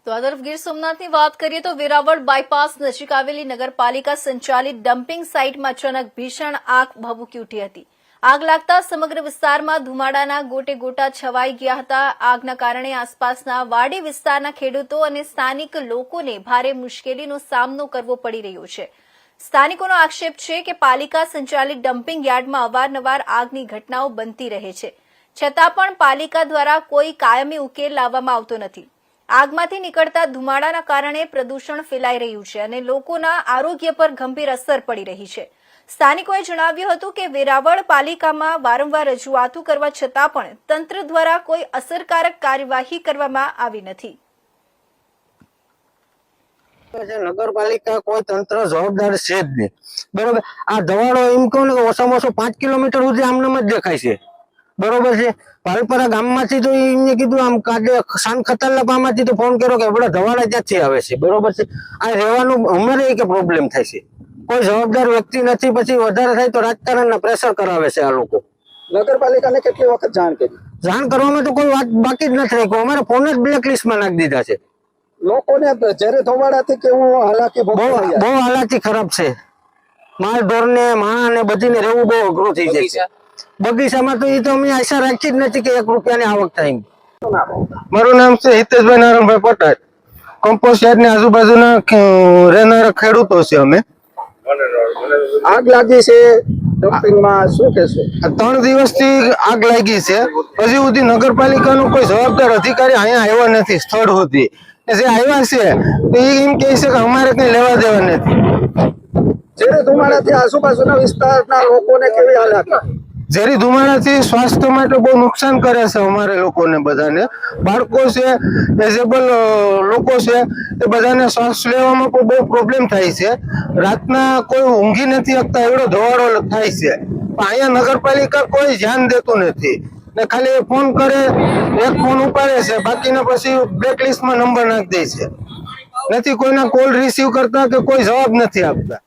તો આ તરફ ગીર સોમનાથની વાત કરીએ તો વેરાવળ બાયપાસ નજીક આવેલી નગરપાલિકા સંચાલિત ડમ્પિંગ સાઇટમાં અચાનક ભીષણ આગ ભભૂકી ઉઠી હતી। આગ લાગતા સમગ્ર વિસ્તારમાં ધુમાડાના ગોટે ગોટા છવાઈ ગયા હતા। આગના કારણે આસપાસના વાડી વિસ્તારના ખેડૂતો અને સ્થાનિક લોકોને ભારે મુશ્કેલીનો સામનો કરવો પડી રહ્યો છે। સ્થાનિકોનો આક્ષેપ છે કે પાલિકા સંચાલિત ડમ્પિંગ યાર્ડમાં અવારનવાર આગની ઘટનાઓ બનતી રહે છે, છતાં પણ પાલિકા દ્વારા કોઈ કાયમી ઉકેલ લાવવામાં આવતો નથી। આગમાંથી નીકળતા ધુમાડાના કારણે પ્રદૂષણ ફેલાઈ રહ્યું છે અને લોકોના આરોગ્ય પર ગંભીર અસર પડી રહી છે। સ્થાનિકોએ જણાવ્યું હતું કે વેરાવળ પાલિકામાં વારંવાર રજૂઆતો કરવા છતાં પણ તંત્ર દ્વારા કોઈ અસરકારક કાર્યવાહી કરવામાં આવી નથી। નગરપાલિકા કોઈ તંત્ર જવાબદાર છે જ નહીં, બરોબર। આ ધવાડો એમ કહું ને ઓછામાં ઓછો 5 કિલોમીટર સુધી આમનામ જ દેખાય છે, બરોબર છે। પાલપરા ગામમાંથી તો એમને કીધું આમ કાઢે સાન ખતરલા પામાંથી તો ફોન કર્યો કે બધા ધવાડા ત્યાંથી આવે છે, બરોબર છે। આ રહેવાનું અમારે કે પ્રોબ્લેમ થાય છે, કોઈ જવાબદાર વ્યક્તિ નથી। પછી વધારે થાય તો રાજકારણના પ્રેશર કરાવે છે આ લોકો। નગરપાલિકાને કેટલી વખત જાણ કરવામાં તો કોઈ વાત બાકી જ નથી રાખ્યું। અમારે ફોન જ બ્લેકલિસ્ટમાં નાખી દીધા છે। લોકોને જ્યારે ધોવાડાથી કેવું હાલાકી બહુ હાલાકી ખરાબ છે। માલ ઢોરને માણસને બધીને રહેવું બહુ અઘરું થઈ જાય છે। બગીચામાં તો એ તો અમે આશા રાખી જ નથી કે 1 રૂપિયાની આવક થાય। મારું નામ છે હિતેશભાઈ નારાયણભાઈ પટેલ। કમ્પોસ્ટ યાર્ડની આજુબાજુના રહેનારા ખેડૂતો છે અમે। આગ લાગી છે ડમ્પિંગમાં, શું કહેશો? 3 દિવસથી આગ લાગી છે, હજી સુધી નગરપાલિકાનો કોઈ જવાબદાર અધિકારી અહીંયા આવ્યા નથી સ્થળ સુધી। જે આવ્યા છે એ એમ કહે છે કે અમારે કઈ લેવા દેવા નથી। જ્યારે ધુમાડાથી આજુબાજુના વિસ્તારના લોકોને કેવી હાલાકી? ઝેરી ધુમાડાથી સ્વાસ્થ્ય માટે બહુ નુકસાન કરે છે અમારે લોકોને બધાને। બાળકો છે, ડિસેબલ લોકો છે, એ બધાને શ્વાસ લેવામાં પણ બહુ પ્રોબ્લેમ થાય છે। રાતના કોઈ ઊંઘી નથી શકતા એવડો ધોવાડો થાય છે, પણ અહીંયા નગરપાલિકા કોઈ ધ્યાન દેતું નથી ને ખાલી ફોન કરે, એક ફોન ઉપાડે છે, બાકીના પછી બ્લેકલિસ્ટમાં નંબર નાખી દે છે। નથી કોઈના કોલ રિસીવ કરતા કે કોઈ જવાબ નથી આપતા।